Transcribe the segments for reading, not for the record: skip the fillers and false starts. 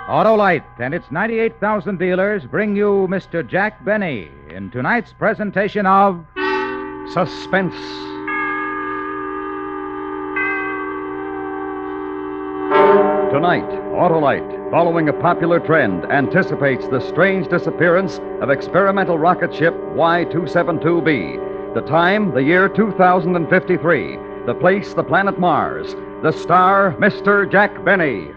Autolite and its 98,000 dealers bring you Mr. Jack Benny in tonight's presentation of Suspense. Tonight, Autolite, following a popular trend, anticipates the strange disappearance of experimental rocket ship Y-272B. The time, the year 2053. The place, the planet Mars. The star, Mr. Jack Benny.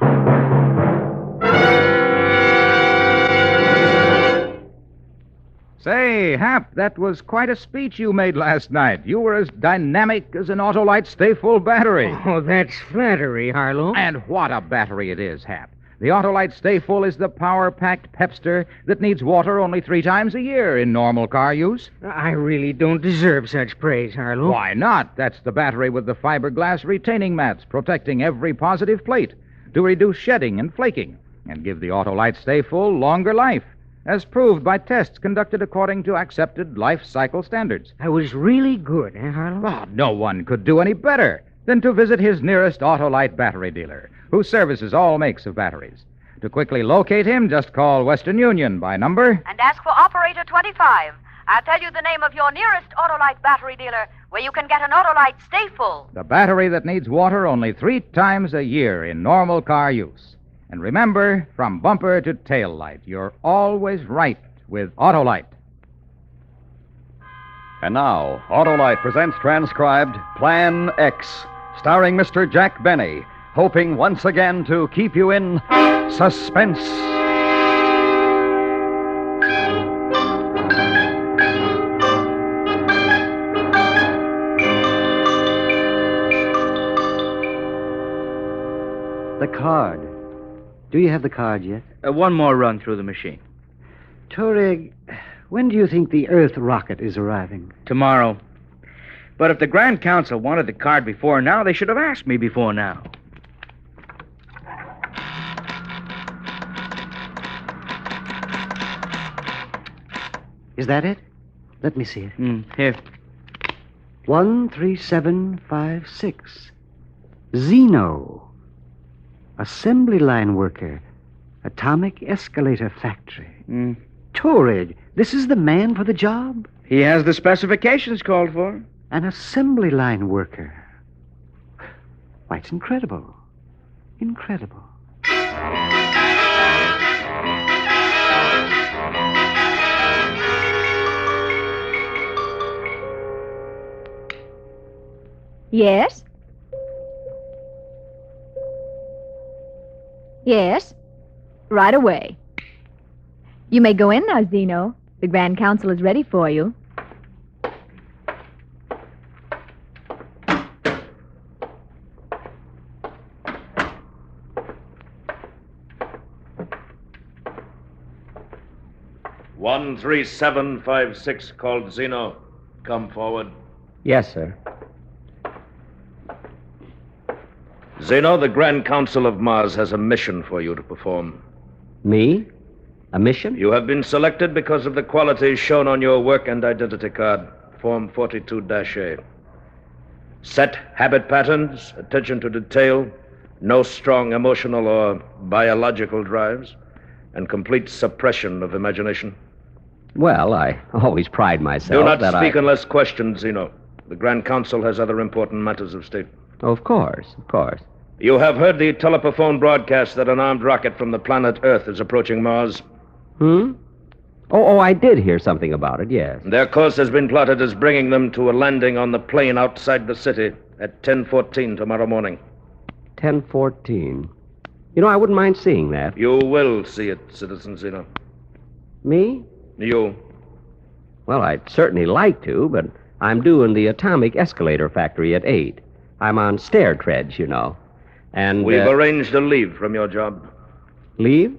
Say, Hap, that was quite a speech you made last night. You were as dynamic as an Autolite stay-full battery. Oh, that's flattery, Harlow. And what a battery it is, Hap. The Autolite Stay Full is the power-packed pepster that needs water only 3 times a year in normal car use. I really don't deserve such praise, Harlow. Why not? That's the battery with the fiberglass retaining mats protecting every positive plate to reduce shedding and flaking and give the Autolite Stay Full longer life, as proved by tests conducted according to accepted life cycle standards. I was really good, Harlow? Oh, no one could do any better than to visit his nearest Autolite battery dealer, who services all makes of batteries. To quickly locate him, just call Western Union by number... and ask for Operator 25. I'll tell you the name of your nearest Autolite battery dealer where you can get an Autolite Stay Full. The battery that needs water only 3 times a year in normal car use. And remember, from bumper to tail light, you're always right with Autolite. And now, Autolite presents transcribed Plan X, starring Mr. Jack Benny, hoping once again to keep you in suspense. The card. Do you have the card yet? One more run through the machine. Touareg, when do you think the Earth rocket is arriving? Tomorrow. But if the Grand Council wanted the card before now, they should have asked me before now. Is that it? Let me see it. Here. 13756. Zeno. Assembly line worker. Atomic escalator factory. Touareg, this is the man for the job? He has the specifications called for. An assembly line worker. Why, it's incredible. Incredible. Yes? Yes? Right away. You may go in now, Zeno. The Grand Council is ready for you. One 13756 called Zeno. Come forward. Yes, sir. Zeno, the Grand Council of Mars has a mission for you to perform. Me? A mission? You have been selected because of the qualities shown on your work and identity card, Form 42-A. Set habit patterns, attention to detail, no strong emotional or biological drives, and complete suppression of imagination. Well, I always pride myself Do not that speak unless questioned, Zeno. The Grand Council has other important matters of state. Of course, of course. You have heard the telephone broadcast that an armed rocket from the planet Earth is approaching Mars. Oh, I did hear something about it, yes. Their course has been plotted as bringing them to a landing on the plain outside the city at 10:14 tomorrow morning. 10:14. You know, I wouldn't mind seeing that. You will see it, Citizen Zeno. Me? You. Well, I'd certainly like to, but I'm due in the atomic escalator factory at 8. I'm on stair treads, you know. And We've arranged a leave from your job. Leave?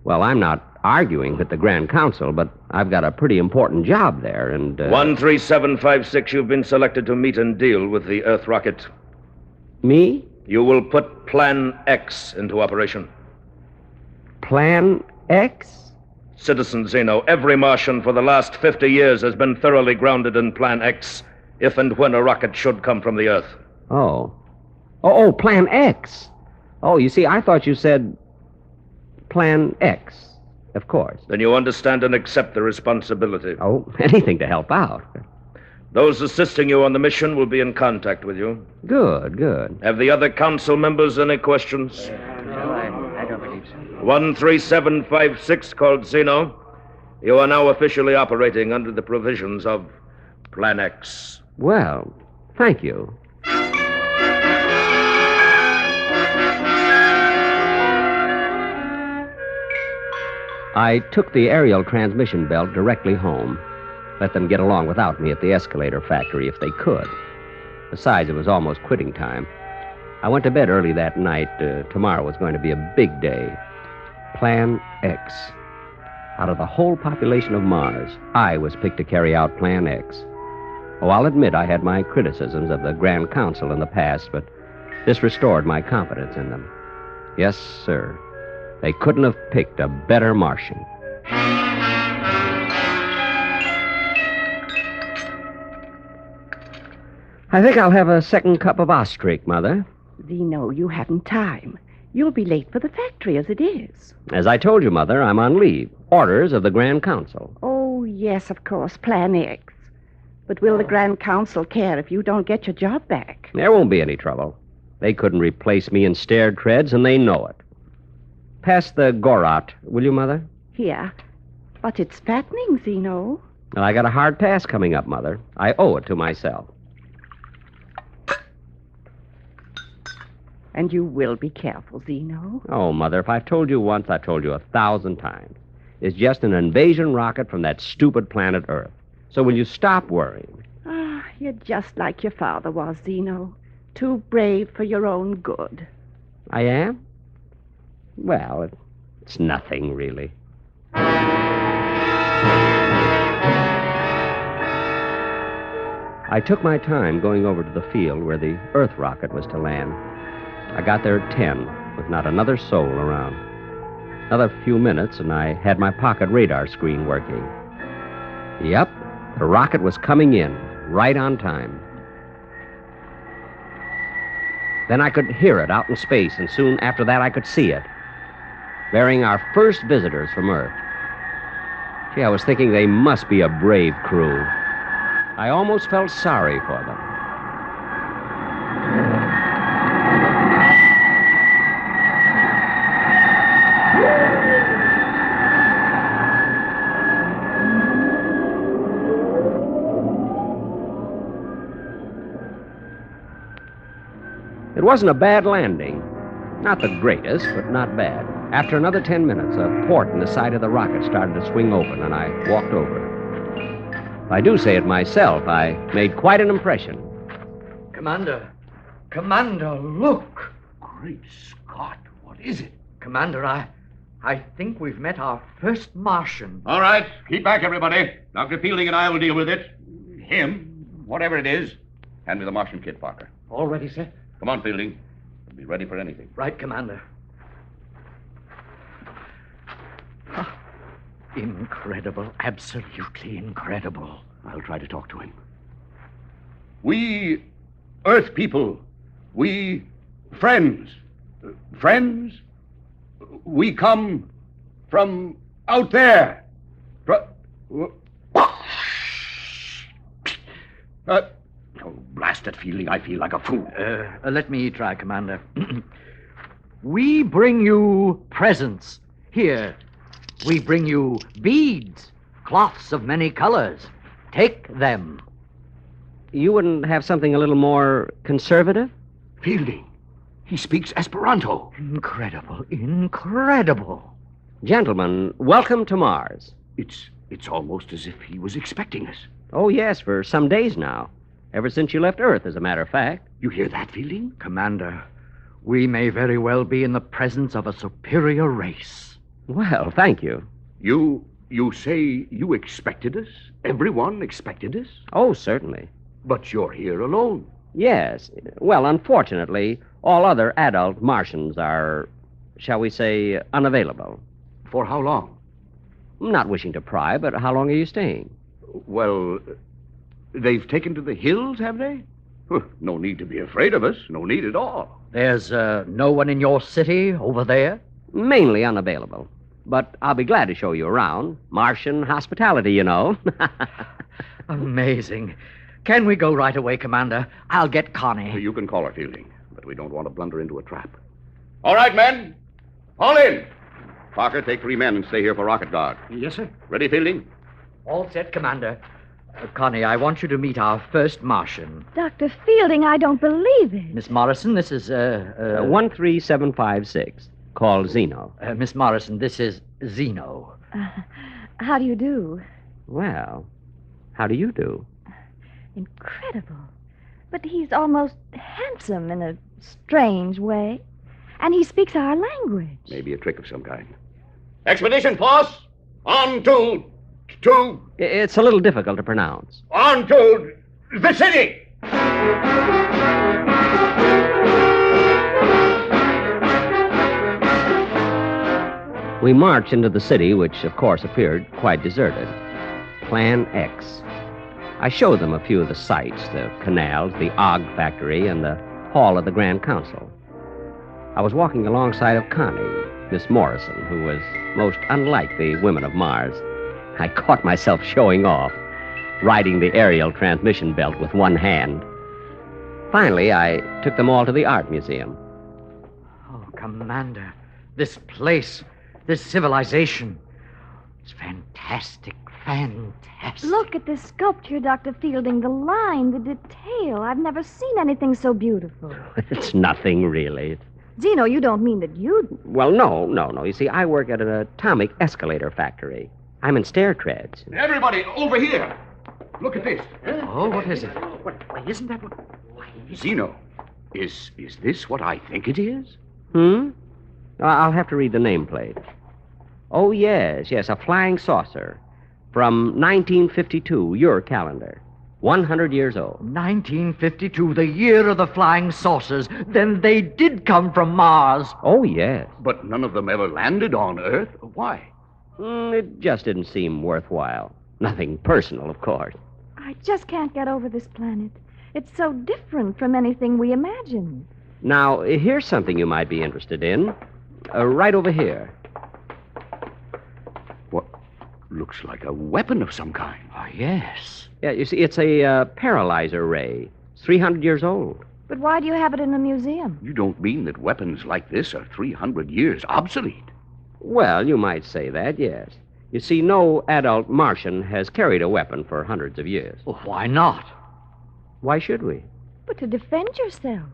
Well, I'm not arguing with the Grand Council, but I've got a pretty important job there, and... 13756, you've been selected to meet and deal with the Earth rocket. Me? You will put Plan X into operation. Plan X? Citizen Zeno, every Martian for the last 50 years has been thoroughly grounded in Plan X, if and when a rocket should come from the Earth. Oh, Plan X. Oh, you see, I thought you said... Plan X, of course. Then you understand and accept the responsibility. Oh, anything to help out. Those assisting you on the mission will be in contact with you. Good, good. Have the other council members any questions? No, I don't believe so. 13756 called Zeno. You are now officially operating under the provisions of Plan X. Well, thank you. I took the aerial transmission belt directly home. Let them get along without me at the escalator factory if they could. Besides, it was almost quitting time. I went to bed early that night. Tomorrow was going to be a big day. Plan X. Out of the whole population of Mars, I was picked to carry out Plan X. Oh, I'll admit I had my criticisms of the Grand Council in the past, but this restored my confidence in them. Yes, sir. They couldn't have picked a better Martian. I think I'll have a second cup of ostrich, Mother. Zeno, you haven't time. You'll be late for the factory as it is. As I told you, Mother, I'm on leave. Orders of the Grand Council. Oh, yes, of course, Plan X. But will the Grand Council care if you don't get your job back? There won't be any trouble. They couldn't replace me in stair treads, and they know it. Pass the Gorot, will you, Mother? Here. But it's fattening, Zeno. Well, I got a hard task coming up, Mother. I owe it to myself. And you will be careful, Zeno. Oh, Mother, if I've told you once, I've told you 1,000 times. It's just an invasion rocket from that stupid planet Earth. So will you stop worrying? Ah, you're just like your father was, Zeno. Too brave for your own good. I am? Well, it's nothing, really. I took my time going over to the field where the Earth rocket was to land. I got there at 10, with not another soul around. Another few minutes, and I had my pocket radar screen working. Yep, the rocket was coming in, right on time. Then I could hear it out in space, and soon after that I could see it, bearing our first visitors from Earth. Gee, I was thinking they must be a brave crew. I almost felt sorry for them. It wasn't a bad landing. Not the greatest, but not bad. After another 10 minutes, a port in the side of the rocket started to swing open, and I walked over. If I do say it myself, I made quite an impression. Commander, look. Great Scott, what is it? Commander, I think we've met our first Martian. All right, keep back, everybody. Dr. Fielding and I will deal with it. Him, whatever it is. Hand me the Martian kit, Parker. All ready, sir? Come on, Fielding. We'll be ready for anything. Right, Commander. Incredible, absolutely incredible. I'll try to talk to him. We, Earth people, we friends, we come from out there. Oh, blast it, Fielding. I feel like a fool. Let me try, Commander. We bring you presents. Here, we bring you beads, cloths of many colors. Take them. You wouldn't have something a little more conservative? Fielding, he speaks Esperanto. Incredible, incredible. Gentlemen, welcome to Mars. It's almost as if he was expecting us. Oh, yes, for some days now. Ever since you left Earth, as a matter of fact. You hear that, Fielding? Commander, we may very well be in the presence of a superior race. Well, thank you. You say you expected us? Everyone expected us? Oh, certainly. But you're here alone. Yes. Well, unfortunately, all other adult Martians are, shall we say, unavailable. For how long? Not wishing to pry, but how long are you staying? Well, they've taken to the hills, have they? No need to be afraid of us. No need at all. There's no one in your city over there? Mainly unavailable. But I'll be glad to show you around. Martian hospitality, you know. Amazing. Can we go right away, Commander? I'll get Connie. You can call her, Fielding, but we don't want to blunder into a trap. All right, men. All in. Parker, take 3 men and stay here for rocket guard. Yes, sir. Ready, Fielding? All set, Commander. Connie, I want you to meet our first Martian. Dr. Fielding, I don't believe it. Miss Morrison, this is, 13756, called Zeno. Miss Morrison, this is Zeno. How do you do? Well, how do you do? Incredible. But he's almost handsome in a strange way. And he speaks our language. Maybe a trick of some kind. Expedition force, on to... It's a little difficult to pronounce. On to the city! We marched into the city, which, of course, appeared quite deserted. Plan X. I showed them a few of the sights, the canals, the Og factory, and the hall of the Grand Council. I was walking alongside of Connie, Miss Morrison, who was most unlike the women of Mars. I caught myself showing off, riding the aerial transmission belt with one hand. Finally, I took them all to the Art Museum. Oh, Commander, this place, this civilization, it's fantastic, fantastic. Look at this sculpture, Dr. Fielding. The line, the detail. I've never seen anything so beautiful. It's nothing, really. Zeno, you don't mean that you... Well, no. You see, I work at an atomic escalator factory. I'm in stair treads. Everybody, over here. Look at this. Oh, what is it? Why, isn't that what... Zeno, is this what I think it is? I'll have to read the nameplate. Oh, yes, a flying saucer. From 1952, your calendar. 100 years old. 1952, the year of the flying saucers. Then they did come from Mars. Oh, yes. But none of them ever landed on Earth. Why? It just didn't seem worthwhile. Nothing personal, of course. I just can't get over this planet. It's so different from anything we imagined. Now, here's something you might be interested in. Right over here. What? Looks like a weapon of some kind. Oh, yes. Yeah, you see, it's a paralyzer ray. It's 300 years old. But why do you have it in a museum? You don't mean that weapons like this are 300 years obsolete? Well, you might say that, yes. You see, no adult Martian has carried a weapon for hundreds of years. Well, why not? Why should we? But to defend yourself.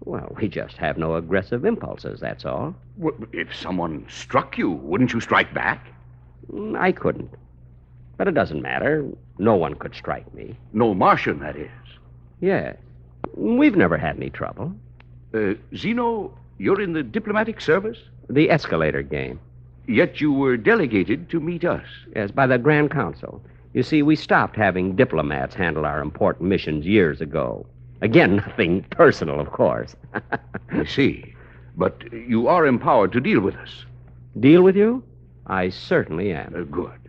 Well, we just have no aggressive impulses, that's all. Well, if someone struck you, wouldn't you strike back? I couldn't. But it doesn't matter. No one could strike me. No Martian, that is. Yes. We've never had any trouble. Zeno, you're in the diplomatic service? The escalator game. Yet you were delegated to meet us. Yes, by the Grand Council. You see, we stopped having diplomats handle our important missions years ago. Again, nothing personal, of course. I see. But you are empowered to deal with us. Deal with you? I certainly am. Good.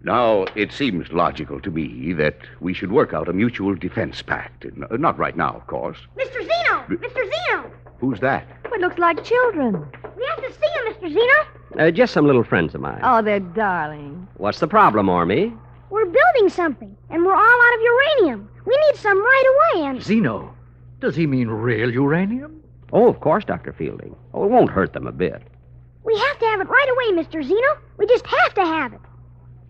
Now, it seems logical to me that we should work out a mutual defense pact. Not right now, of course. Mr. Zeno! Mr. Zeno! Who's that? It looks like children. We have to see him, Mr. Zeno. Just some little friends of mine. Oh, they're darling. What's the problem, Ormy? We're building something, and we're all out of uranium. We need some right away, and... Zeno, does he mean real uranium? Oh, of course, Dr. Fielding. Oh, it won't hurt them a bit. We have to have it right away, Mr. Zeno. We just have to have it.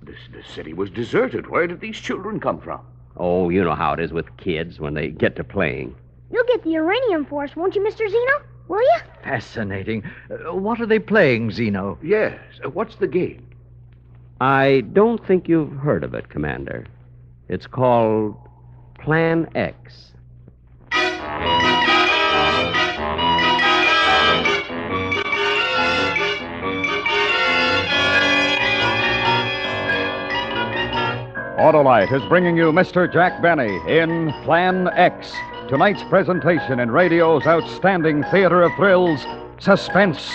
The city was deserted. Where did these children come from? Oh, you know how it is with kids when they get to playing. You'll get the uranium for us, won't you, Mr. Zeno? Will you? Fascinating. What are they playing, Zeno? Yes. What's the game? I don't think you've heard of it, Commander. It's called Plan X. Autolite is bringing you Mr. Jack Benny in Plan X. Tonight's presentation in radio's outstanding theater of thrills, Suspense.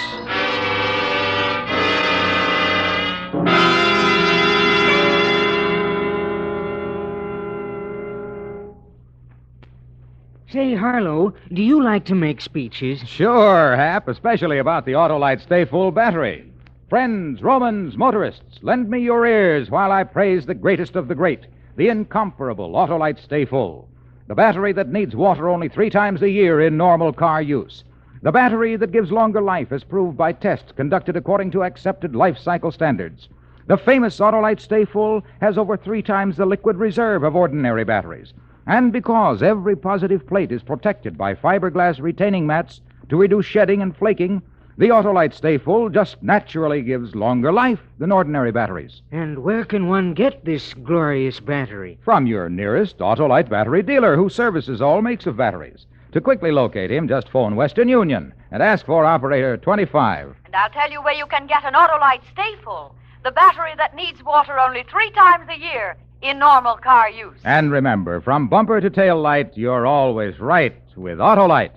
Say, Harlow, do you like to make speeches? Sure, Hap, especially about the Autolite Stay Full battery. Friends, Romans, motorists, lend me your ears while I praise the greatest of the great, the incomparable Autolite Stay Full. The battery that needs water only 3 times a year in normal car use. The battery that gives longer life as proved by tests conducted according to accepted life cycle standards. The famous Autolite Stay Full has over 3 times the liquid reserve of ordinary batteries. And because every positive plate is protected by fiberglass retaining mats to reduce shedding and flaking, the Autolite Stay Full just naturally gives longer life than ordinary batteries. And where can one get this glorious battery? From your nearest Autolite battery dealer who services all makes of batteries. To quickly locate him, just phone Western Union and ask for operator 25. And I'll tell you where you can get an Autolite Stay Full, the battery that needs water only 3 times a year in normal car use. And remember, from bumper to tail light, you're always right with Autolite.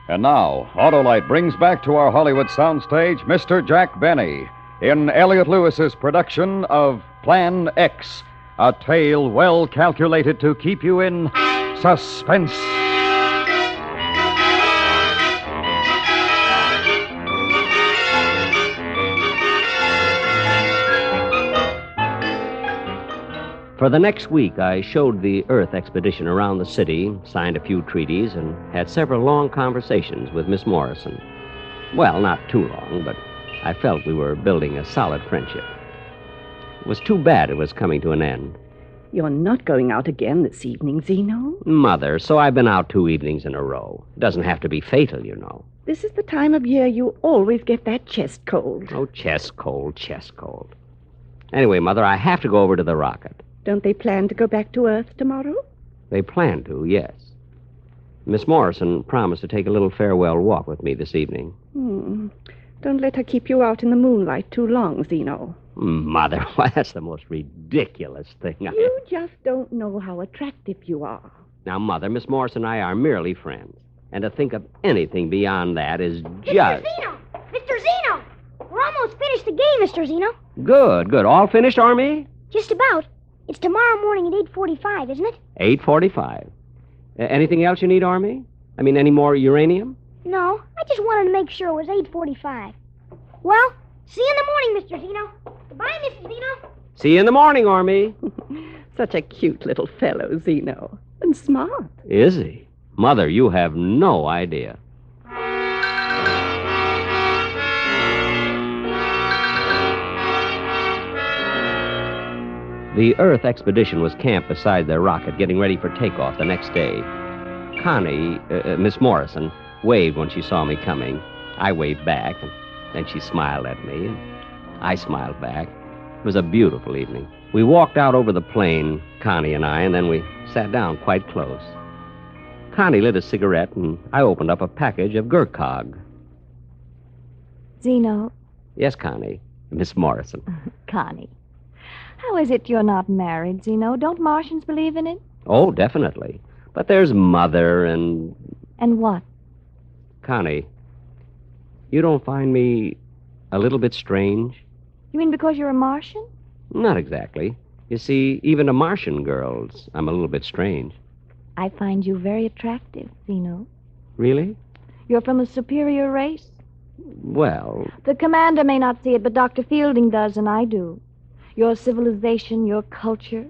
And now, Autolite brings back to our Hollywood soundstage Mr. Jack Benny in Elliot Lewis's production of Plan X, a tale well calculated to keep you in suspense. For the next week, I showed the Earth expedition around the city, signed a few treaties, and had several long conversations with Miss Morrison. Well, not too long, but I felt we were building a solid friendship. It was too bad it was coming to an end. You're not going out again this evening, Zeno? Mother, so I've been out 2 evenings in a row. It doesn't have to be fatal, you know. This is the time of year you always get that chest cold. Oh, chest cold, chest cold. Anyway, Mother, I have to go over to the rocket. Don't they plan to go back to Earth tomorrow? They plan to, yes. Miss Morrison promised to take a little farewell walk with me this evening. Don't let her keep you out in the moonlight too long, Zeno. Mother, why, that's the most ridiculous thing You just don't know how attractive you are. Now, Mother, Miss Morrison and I are merely friends. And to think of anything beyond that is just... Mr. Zeno! Mr. Zeno! We're almost finished the game, Mr. Zeno. Good. All finished, Army? Just about. It's tomorrow morning at 8:45, isn't it? 8:45. Anything else you need, Army? I mean, any more uranium? No, I just wanted to make sure it was 8:45. Well, see you in the morning, Mr. Zeno. Goodbye, Mr. Zeno. See you in the morning, Army. Such a cute little fellow, Zeno. And smart. Is he? Mother, you have no idea. The Earth expedition was camped beside their rocket, getting ready for takeoff the next day. Connie, Miss Morrison, waved when she saw me coming. I waved back, and then she smiled at me, and I smiled back. It was a beautiful evening. We walked out over the plain, Connie and I, and then we sat down quite close. Connie lit a cigarette, and I opened up a package of Gurkhag. Zeno. Yes, Connie. Miss Morrison. Connie. How is it you're not married, Zeno? Don't Martians believe in it? Oh, definitely. But there's Mother and... And what? Connie, you don't find me a little bit strange? You mean because you're a Martian? Not exactly. You see, even to Martian girls, I'm a little bit strange. I find you very attractive, Zeno. Really? You're from a superior race? Well... The commander may not see it, but Dr. Fielding does, and I do. Your civilization, your culture,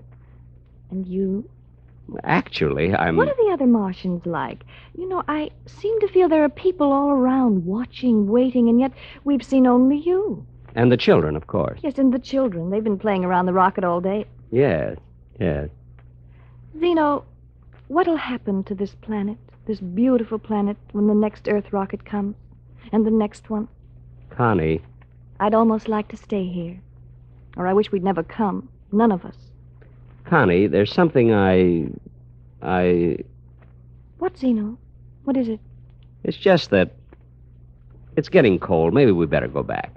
and you. Actually, I'm... What are the other Martians like? You know, I seem to feel there are people all around watching, waiting, and yet we've seen only you. And the children, of course. Yes, and the children. They've been playing around the rocket all day. Yes. Zeno, what'll happen to this planet, this beautiful planet, when the next Earth rocket comes? And the next one? Connie. I'd almost like to stay here. Or I wish we'd never come. None of us. Connie, there's something I... What, Zeno? What is it? It's just that it's getting cold. Maybe we better go back.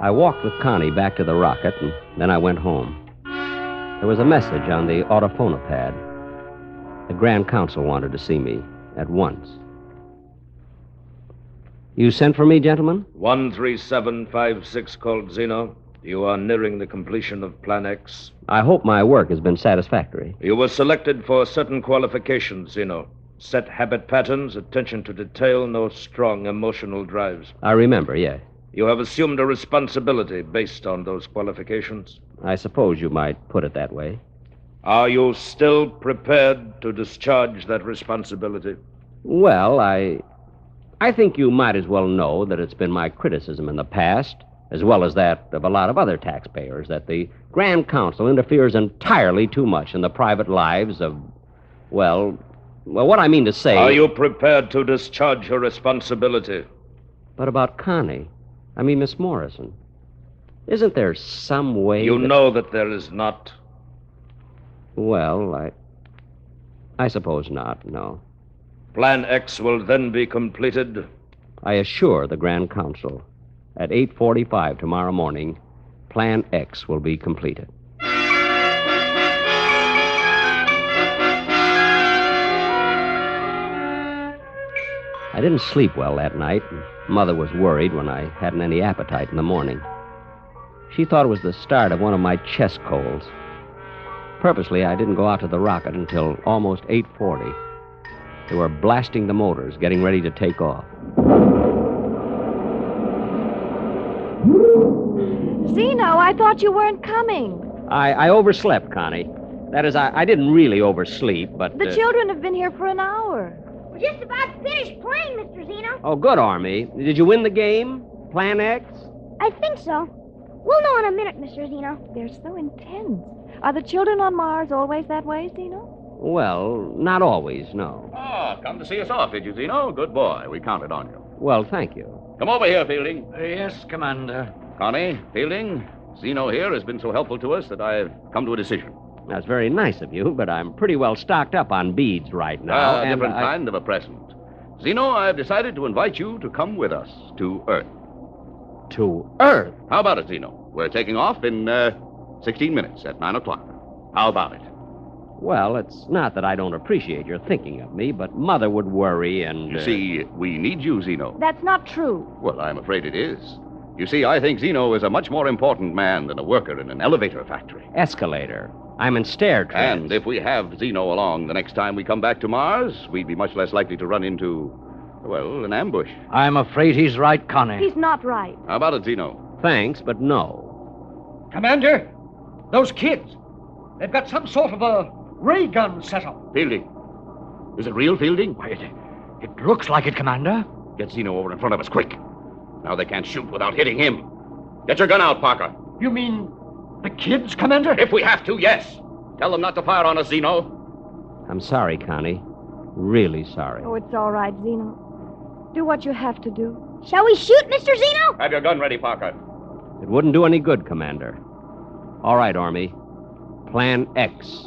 I walked with Connie back to the rocket, and then I went home. There was a message on the autophonopad. The Grand Council wanted to see me at once. You sent for me, gentlemen? 13756 called Zeno. You are nearing the completion of Plan X. I hope my work has been satisfactory. You were selected for certain qualifications, Zeno. Set habit patterns, attention to detail, no strong emotional drives. I remember, yes. You have assumed a responsibility based on those qualifications. I suppose you might put it that way. Are you still prepared to discharge that responsibility? Well, I think you might as well know that it's been my criticism in the past, as well as that of a lot of other taxpayers, that the Grand Council interferes entirely too much in the private lives of, well, what I mean to say... Are you prepared to discharge your responsibility? But about Connie, Miss Morrison, isn't there some way... You know that there is not. Well, I suppose not, no. Plan X will then be completed. I assure the Grand Council, at 8:45 tomorrow morning, Plan X will be completed. I didn't sleep well that night, and Mother was worried when I hadn't any appetite in the morning. She thought it was the start of one of my chest colds. Purposely, I didn't go out to the rocket until almost 8:40. They were blasting the motors, getting ready to take off. Zeno, I thought you weren't coming. I overslept, Connie. That is, I didn't really oversleep, but... The children have been here for an hour. We're just about finished playing, Mr. Zeno. Oh, good, Army. Did you win the game? Plan X? I think so. We'll know in a minute, Mr. Zeno. They're so intense. Are the children on Mars always that way, Zeno? Well, not always, no. Ah, come to see us off, did you, Zeno? Good boy. We counted on you. Well, thank you. Come over here, Fielding. Yes, Commander. Connie, Fielding, Zeno here has been so helpful to us that I've come to a decision. That's very nice of you, but I'm pretty well stocked up on beads right now. A different kind of a present. Zeno, I've decided to invite you to come with us to Earth. To Earth? How about it, Zeno? We're taking off in 16 minutes at 9 o'clock. How about it? Well, it's not that I don't appreciate your thinking of me, but Mother would worry and... You see, we need you, Zeno. That's not true. Well, I'm afraid it is. You see, I think Zeno is a much more important man than a worker in an elevator factory. Escalator. I'm in stair trends. And if we have Zeno along the next time we come back to Mars, we'd be much less likely to run into, well, an ambush. I'm afraid he's right, Connie. He's not right. How about it, Zeno? Thanks, but no. Commander, those kids, they've got some sort of a ray gun set up. Fielding. Is it real, Fielding? Why, it looks like it, Commander. Get Zeno over in front of us, quick. Now they can't shoot without hitting him. Get your gun out, Parker. You mean the kids, Commander? If we have to, yes. Tell them not to fire on us, Zeno. I'm sorry, Connie. Really sorry. Oh, it's all right, Zeno. Do what you have to do. Shall we shoot, Mr. Zeno? Have your gun ready, Parker. It wouldn't do any good, Commander. All right, Army. Plan X.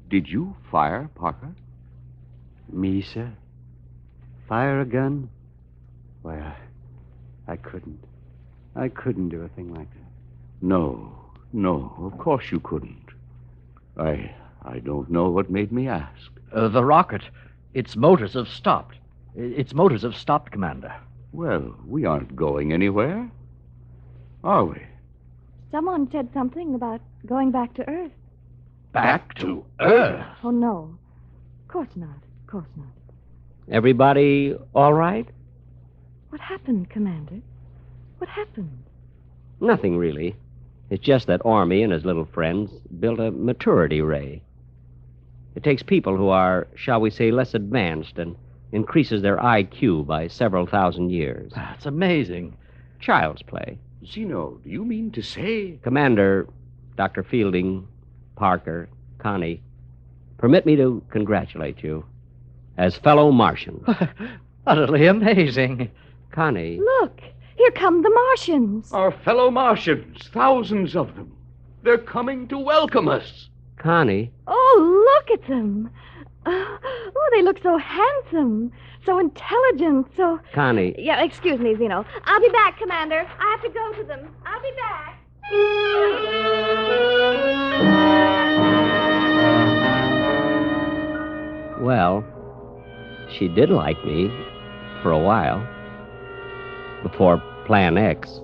Did you fire, Parker? Me, sir? Fire a gun? Why, I couldn't. I couldn't do a thing like that. No, of course you couldn't. I don't know what made me ask. The rocket, its motors have stopped. Its motors have stopped, Commander. Well, we aren't going anywhere, are we? Someone said something about going back to Earth. Back to Earth? Oh, no. Of course not. Of course not. Everybody all right? What happened, Commander? What happened? Nothing, really. It's just that Army and his little friends built a maturity ray. It takes people who are, shall we say, less advanced and increases their IQ by several thousand years. That's amazing. Child's play. Zeno, do you mean to say... Commander, Dr. Fielding, Parker, Connie, permit me to congratulate you as fellow Martians. Utterly amazing. Connie. Look, here come the Martians. Our fellow Martians, thousands of them. They're coming to welcome us. Connie. Oh, look at them. Oh, they look so handsome. so intelligent, so... Connie. Yeah, excuse me, Zeno. I'll be back, Commander. I have to go to them. I'll be back. Well, she did like me for a while. Before Plan X.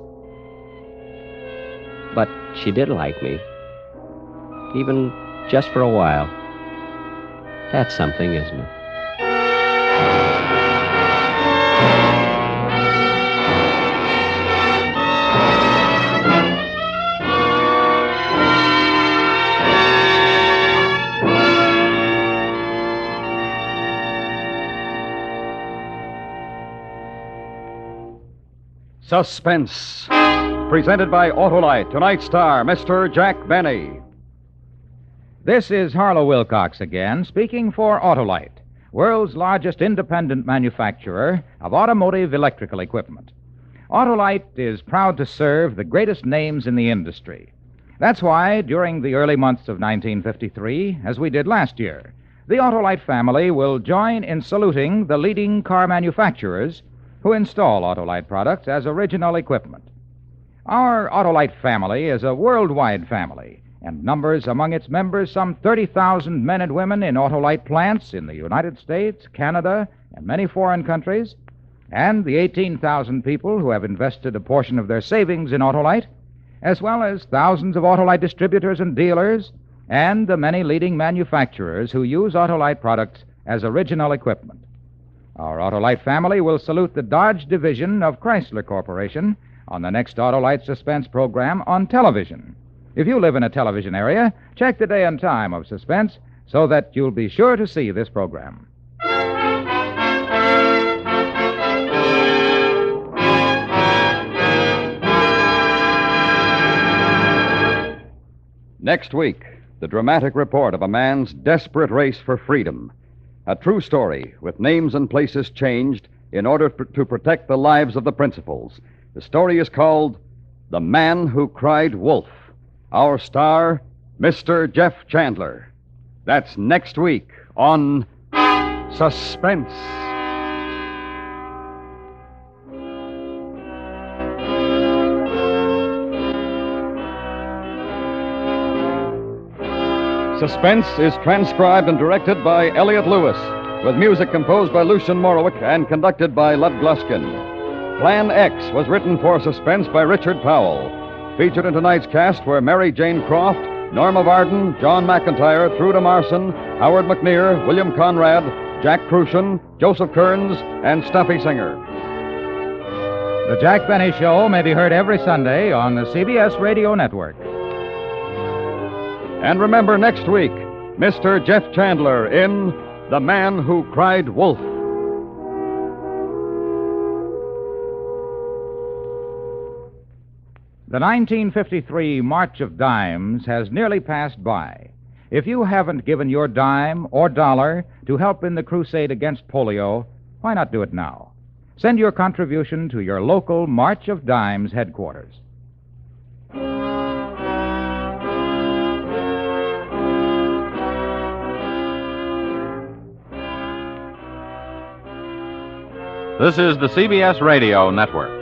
But she did like me. Even just for a while. That's something, isn't it? Suspense. Presented by Autolite. Tonight's star, Mr. Jack Benny. This is Harlow Wilcox again, speaking for Autolite, world's largest independent manufacturer of automotive electrical equipment. Autolite is proud to serve the greatest names in the industry. That's why, during the early months of 1953, as we did last year, the Autolite family will join in saluting the leading car manufacturers who install Autolite products as original equipment. Our Autolite family is a worldwide family and numbers among its members some 30,000 men and women in Autolite plants in the United States, Canada, and many foreign countries, and the 18,000 people who have invested a portion of their savings in Autolite, as well as thousands of Autolite distributors and dealers, and the many leading manufacturers who use Autolite products as original equipment. Our Autolite family will salute the Dodge division of Chrysler Corporation on the next Autolite Suspense program on television. If you live in a television area, check the day and time of Suspense so that you'll be sure to see this program. Next week, the dramatic report of a man's desperate race for freedom. A true story with names and places changed in order to protect the lives of the principals. The story is called The Man Who Cried Wolf. Our star, Mr. Jeff Chandler. That's next week on Suspense. Suspense is transcribed and directed by Elliott Lewis, with music composed by Lucien Morowick and conducted by Lud Gluskin. Plan X was written for Suspense by Richard Powell. Featured in tonight's cast were Mary Jane Croft, Norma Varden, John McIntyre, Truda Marson, Howard McNear, William Conrad, Jack Crucian, Joseph Kearns, and Stuffy Singer. The Jack Benny Show may be heard every Sunday on the CBS Radio Network. And remember next week, Mr. Jeff Chandler in The Man Who Cried Wolf. The 1953 March of Dimes has nearly passed by. If you haven't given your dime or dollar to help in the crusade against polio, why not do it now? Send your contribution to your local March of Dimes headquarters. This is the CBS Radio Network.